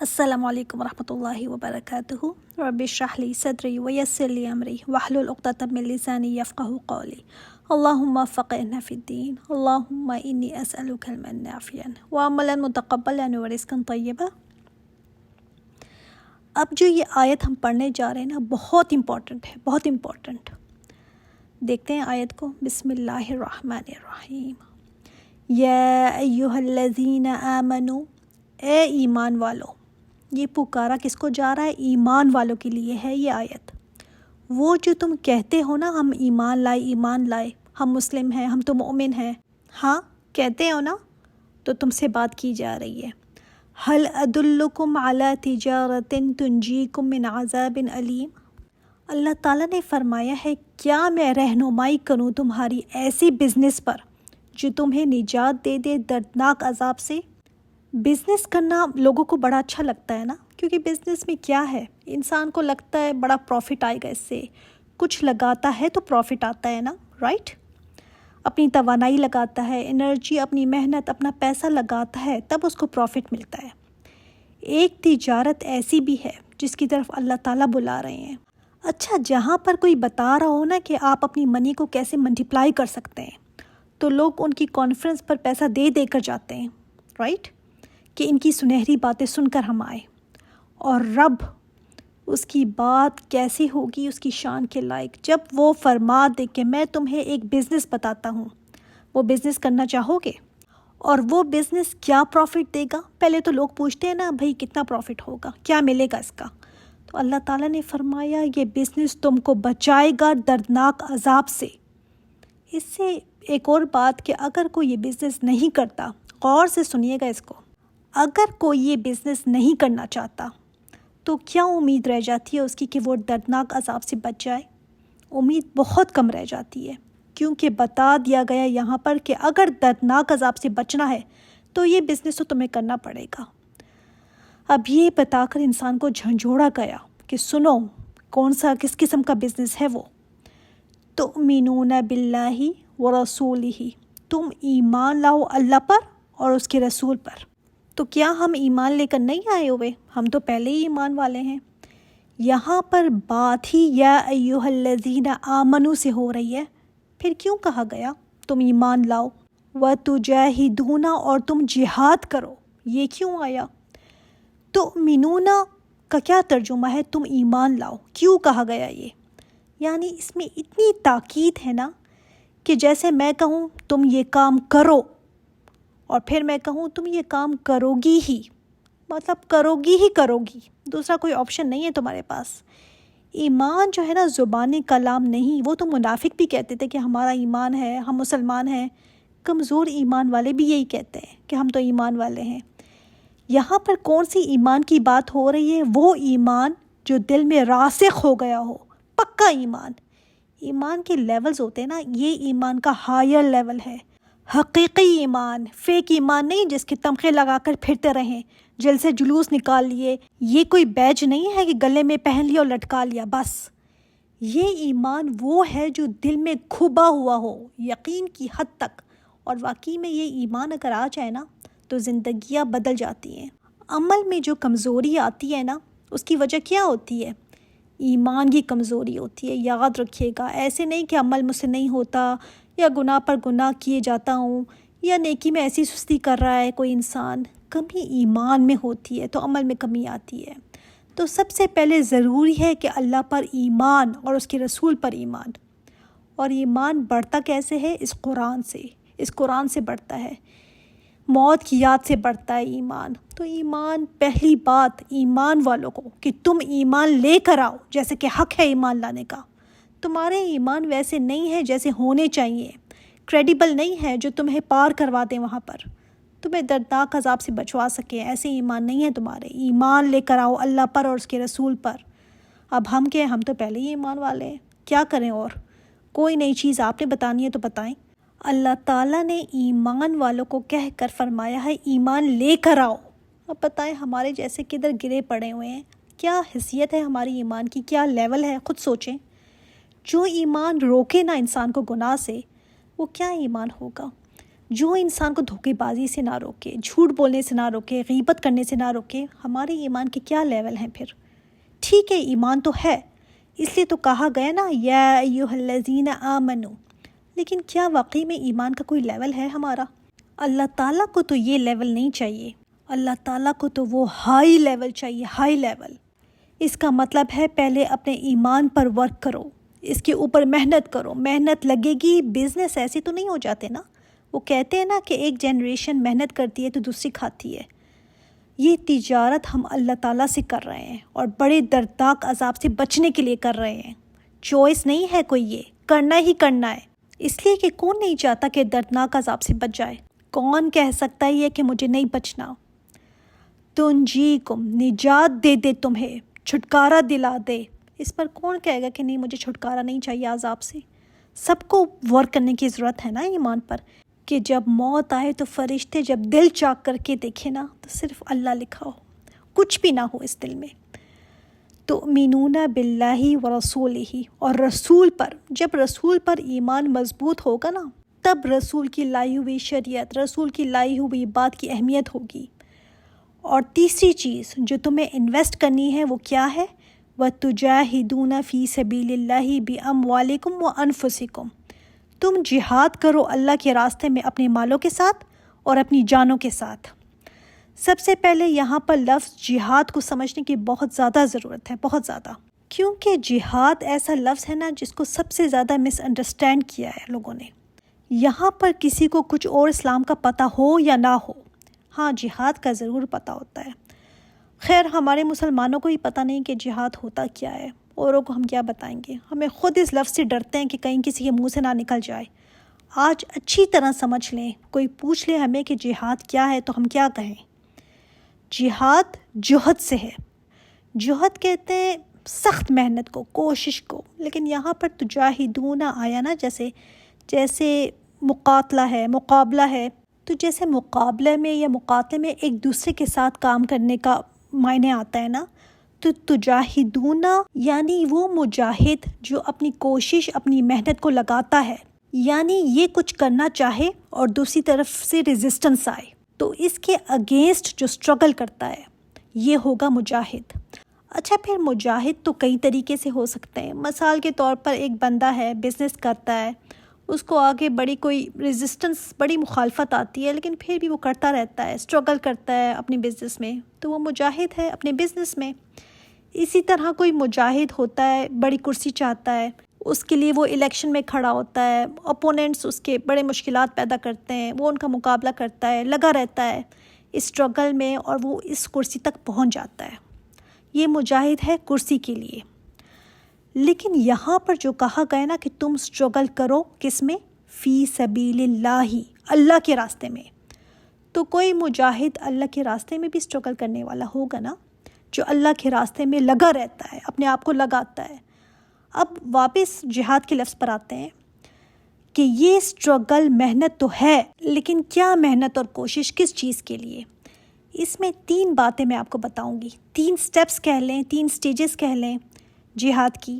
السلام علیکم ورحمۃ اللہ وبرکاتہ رب اشرح لی صدری ویسر لی امری واحلل عقدۃ من لسانی یفقہوا قولی اللہم فقہنا فی الدین اللہم انی اسألک علما نافعا وعملا متقبلا ورزقا طیبا۔ اب جو یہ آیت ہم پڑھنے جا رہے ہیں نا، بہت امپورٹنٹ ہے، بہت امپورٹنٹ۔ دیکھتے ہیں آیت کو۔ بسم اللہ الرحمن الرحیم۔ یا ایہا الذین آمنوا، اے ایمان والو۔ یہ پکارا کس کو جا رہا ہے؟ ایمان والوں کے لیے ہے یہ آیت۔ وہ جو تم کہتے ہو نا، ہم ایمان لائے، ہم مسلم ہیں، ہم تو مومن ہیں، ہاں کہتے ہو نا، تو تم سے بات کی جا رہی ہے۔ هل ادلکم علی تجارت تنجیکم من عذاب علیم۔ اللہ تعالیٰ نے فرمایا ہے، کیا میں رہنمائی کروں تمہاری ایسی بزنس پر جو تمہیں نجات دے دے دردناک عذاب سے۔ بزنس کرنا لوگوں کو بڑا اچھا لگتا ہے نا، کیونکہ بزنس میں کیا ہے، انسان کو لگتا ہے بڑا پروفٹ آئے گا اس سے، کچھ لگاتا ہے تو پروفٹ آتا ہے نا، رائٹ؟ اپنی توانائی لگاتا ہے، انرجی، اپنی محنت، اپنا پیسہ لگاتا ہے، تب اس کو پروفٹ ملتا ہے۔ ایک تجارت ایسی بھی ہے جس کی طرف اللہ تعالیٰ بلا رہے ہیں۔ اچھا، جہاں پر کوئی بتا رہا ہو نا کہ آپ اپنی منی کو کیسے ملٹیپلائی کر سکتے ہیں، تو لوگ ان کی کانفرنس پر پیسہ دے کر جاتے ہیں، رائٹ؟ کہ ان کی سنہری باتیں سن کر ہم آئے، اور رب اس کی بات کیسی ہوگی اس کی شان کے لائق، جب وہ فرما دے کہ میں تمہیں ایک بزنس بتاتا ہوں، وہ بزنس کرنا چاہو گے؟ اور وہ بزنس کیا پروفٹ دے گا؟ پہلے تو لوگ پوچھتے ہیں نا، بھئی کتنا پروفٹ ہوگا، کیا ملے گا اس کا؟ تو اللہ تعالیٰ نے فرمایا، یہ بزنس تم کو بچائے گا دردناک عذاب سے۔ اس سے ایک اور بات کہ اگر کوئی یہ بزنس نہیں کرتا، غور سے سنیے گا اس کو، اگر کوئی یہ بزنس نہیں کرنا چاہتا تو کیا امید رہ جاتی ہے اس کی کہ وہ دردناک عذاب سے بچ جائے؟ امید بہت کم رہ جاتی ہے، کیونکہ بتا دیا گیا یہاں پر کہ اگر دردناک عذاب سے بچنا ہے تو یہ بزنس تو تمہیں کرنا پڑے گا۔ اب یہ بتا کر انسان کو جھنجھوڑا گیا کہ سنو، کون سا کس قسم کا بزنس ہے وہ؟ تؤمنون باللہ ورسولہ، تم ایمان لاؤ اللہ پر اور اس کے رسول پر۔ تو کیا ہم ایمان لے کر نہیں آئے ہوئے؟ ہم تو پہلے ہی ایمان والے ہیں۔ یہاں پر بات ہی یا ایہا الذین آمنوا سے ہو رہی ہے، پھر کیوں کہا گیا تم ایمان لاؤ؟ وتجاہدون، اور تم جہاد کرو، یہ کیوں آیا؟ تؤمنون کا کیا ترجمہ ہے؟ تم ایمان لاؤ، کیوں کہا گیا یہ؟ یعنی اس میں اتنی تاکید ہے نا، کہ جیسے میں کہوں تم یہ کام کرو، اور پھر میں کہوں تم یہ کام کرو گی ہی، مطلب کرو گی، دوسرا کوئی آپشن نہیں ہے تمہارے پاس۔ ایمان جو ہے نا زبانی کلام نہیں، وہ تو منافق بھی کہتے تھے کہ ہمارا ایمان ہے، ہم مسلمان ہیں، کمزور ایمان والے بھی یہی کہتے ہیں کہ ہم تو ایمان والے ہیں۔ یہاں پر کون سی ایمان کی بات ہو رہی ہے؟ وہ ایمان جو دل میں راسخ ہو گیا ہو، پکا ایمان۔ ایمان کے لیولز ہوتے ہیں نا، یہ ایمان کا ہائر لیول ہے، حقیقی ایمان، فیک ایمان نہیں جس کے تمغے لگا کر پھرتے رہیں، جل سے جلوس نکال لیے، یہ کوئی بیج نہیں ہے کہ گلے میں پہن لیا اور لٹکا لیا بس۔ یہ ایمان وہ ہے جو دل میں کھبا ہوا ہو یقین کی حد تک، اور واقعی میں یہ ایمان اگر آ جائے نا تو زندگیاں بدل جاتی ہیں۔ عمل میں جو کمزوری آتی ہے نا، اس کی وجہ کیا ہوتی ہے؟ ایمان کی کمزوری ہوتی ہے، یاد رکھیے گا۔ ایسے نہیں کہ عمل مجھ سے نہیں ہوتا، یا گناہ پر گناہ کیے جاتا ہوں، یا نیکی میں ایسی سستی کر رہا ہے کوئی انسان، کمی ایمان میں ہوتی ہے تو عمل میں کمی آتی ہے۔ تو سب سے پہلے ضروری ہے کہ اللہ پر ایمان اور اس کے رسول پر ایمان۔ اور ایمان بڑھتا کیسے ہے؟ اس قرآن سے بڑھتا ہے، موت کی یاد سے بڑھتا ہے ایمان۔ تو ایمان، پہلی بات ایمان والوں کو کہ تم ایمان لے کر آؤ، جیسے کہ حق ہے ایمان لانے کا۔ تمہارے ایمان ویسے نہیں ہے جیسے ہونے چاہیے، کریڈیبل نہیں ہے جو تمہیں پار کروا دیں وہاں پر، تمہیں دردناک عذاب سے بچوا سکے، ایسے ایمان نہیں ہے تمہارے۔ ایمان لے کر آؤ اللہ پر اور اس کے رسول پر۔ اب ہم کیا، ہم تو پہلے ہی ایمان والے ہیں، کیا کریں؟ اور کوئی نئی چیز آپ نے بتانی ہے تو بتائیں۔ اللہ تعالیٰ نے ایمان والوں کو کہہ کر فرمایا ہے ایمان لے کر آؤ۔ اب بتائیں ہمارے جیسے کدھر گرے پڑے ہوئے ہیں، کیا حیثیت ہے ہماری ایمان کی، کیا لیول ہے، خود سوچیں۔ جو ایمان روکے نا انسان کو گناہ سے، وہ کیا ایمان ہوگا؟ جو انسان کو دھوکے بازی سے نہ روکے، جھوٹ بولنے سے نہ روکے، غیبت کرنے سے نہ روکے، ہمارے ایمان کے کیا لیول ہیں پھر؟ ٹھیک ہے ایمان تو ہے، اس لیے تو کہا گیا نا یا ایھا الذین آمنو، لیکن کیا واقعی میں ایمان کا کوئی لیول ہے ہمارا؟ اللہ تعالیٰ کو تو یہ لیول نہیں چاہیے، اللہ تعالیٰ کو تو وہ ہائی لیول چاہیے، ہائی لیول۔ اس کا مطلب ہے پہلے اپنے ایمان پر ورک کرو، اس کے اوپر محنت کرو، محنت لگے گی۔ بزنس ایسے تو نہیں ہو جاتے نا، وہ کہتے ہیں نا کہ ایک جنریشن محنت کرتی ہے تو دوسری کھاتی ہے۔ یہ تجارت ہم اللہ تعالیٰ سے کر رہے ہیں اور بڑے دردناک عذاب سے بچنے کے لیے کر رہے ہیں۔ چوائس نہیں ہے کوئی، یہ کرنا ہی کرنا ہے، اس لیے کہ کون نہیں چاہتا کہ دردناک عذاب سے بچ جائے؟ کون کہہ سکتا ہے یہ کہ مجھے نہیں بچنا؟ تنجیکم، نجات دے دے، تمہیں چھٹکارا دلا دے۔ اس پر کون کہے گا کہ نہیں مجھے چھٹکارا نہیں چاہیے عذاب سے؟ سب کو ورک کرنے کی ضرورت ہے نا ایمان پر، کہ جب موت آئے تو فرشتے جب دل چاک کر کے دیکھے نا تو صرف اللہ لکھا ہو، کچھ بھی نہ ہو اس دل میں۔ تؤمنون باللہ ورسولہ، اور رسول پر، جب رسول پر ایمان مضبوط ہوگا نا تب رسول کی لائی ہوئی شریعت، رسول کی لائی ہوئی بات کی اہمیت ہوگی۔ اور تیسری چیز جو تمہیں انویسٹ کرنی ہے وہ کیا ہے؟ وَتُجَاهِدُونَ فِي سَبِيلِ اللَّهِ بِأَمْوَالِكُمْ وَأَنفُسِكُمْ، تم جہاد کرو اللہ کے راستے میں اپنے مالوں کے ساتھ اور اپنی جانوں کے ساتھ۔ سب سے پہلے یہاں پر لفظ جہاد کو سمجھنے کی بہت زیادہ ضرورت ہے، بہت زیادہ، کیونکہ جہاد ایسا لفظ ہے نا جس کو سب سے زیادہ مس انڈرسٹینڈ کیا ہے لوگوں نے۔ یہاں پر کسی کو کچھ اور اسلام کا پتہ ہو یا نہ ہو، ہاں جہاد کا ضرور پتہ ہوتا ہے۔ خیر ہمارے مسلمانوں کو ہی پتہ نہیں کہ جہاد ہوتا کیا ہے، اوروں کو ہم کیا بتائیں گے؟ ہمیں خود اس لفظ سے ڈرتے ہیں کہ کہیں کسی کے منہ سے نہ نکل جائے۔ آج اچھی طرح سمجھ لیں، کوئی پوچھ لے ہمیں کہ جہاد کیا ہے تو ہم کیا کہیں؟ جہاد جہد سے ہے، جہد کہتے ہیں سخت محنت کو، کوشش کو، لیکن یہاں پر تجاہدون آیا نا، جیسے مقاتلہ ہے، مقابلہ ہے، تو جیسے مقابلے میں یا مقاتلے میں ایک دوسرے کے ساتھ کام کرنے کا معنی آتا ہے نا، تو تجاہدون یعنی وہ مجاہد جو اپنی کوشش، اپنی محنت کو لگاتا ہے، یعنی یہ کچھ کرنا چاہے اور دوسری طرف سے ریزسٹنس آئے تو اس کے اگینسٹ جو اسٹرگل کرتا ہے یہ ہوگا مجاہد۔ اچھا پھر مجاہد تو کئی طریقے سے ہو سکتے ہیں۔ مثال کے طور پر ایک بندہ ہے، بزنس کرتا ہے، اس کو آگے بڑی کوئی ریزسٹنس، بڑی مخالفت آتی ہے، لیکن پھر بھی وہ کرتا رہتا ہے، اسٹرگل کرتا ہے اپنی بزنس میں، تو وہ مجاہد ہے اپنے بزنس میں۔ اسی طرح کوئی مجاہد ہوتا ہے، بڑی کرسی چاہتا ہے، اس کے لیے وہ الیکشن میں کھڑا ہوتا ہے، اپوننٹس اس کے بڑے مشکلات پیدا کرتے ہیں، وہ ان کا مقابلہ کرتا ہے، لگا رہتا ہے اس اسٹرگل میں اور وہ اس کرسی تک پہنچ جاتا ہے۔ یہ مجاہد ہے کرسی کے لیے۔ لیکن یہاں پر جو کہا گیا نا کہ تم اسٹرگل کرو، کس میں؟ فی سبیل اللہ، اللہ کے راستے میں، تو کوئی مجاہد اللہ کے راستے میں بھی اسٹرگل کرنے والا ہوگا نا، جو اللہ کے راستے میں لگا رہتا ہے، اپنے آپ کو لگاتا ہے۔ اب واپس جہاد کے لفظ پر آتے ہیں کہ یہ اسٹرگل محنت تو ہے، لیکن کیا محنت اور کوشش کس چیز کے لیے؟ اس میں 3 باتیں میں آپ کو بتاؤں گی، 3 سٹیپس کہہ لیں، 3 سٹیجز کہہ لیں جہاد کی۔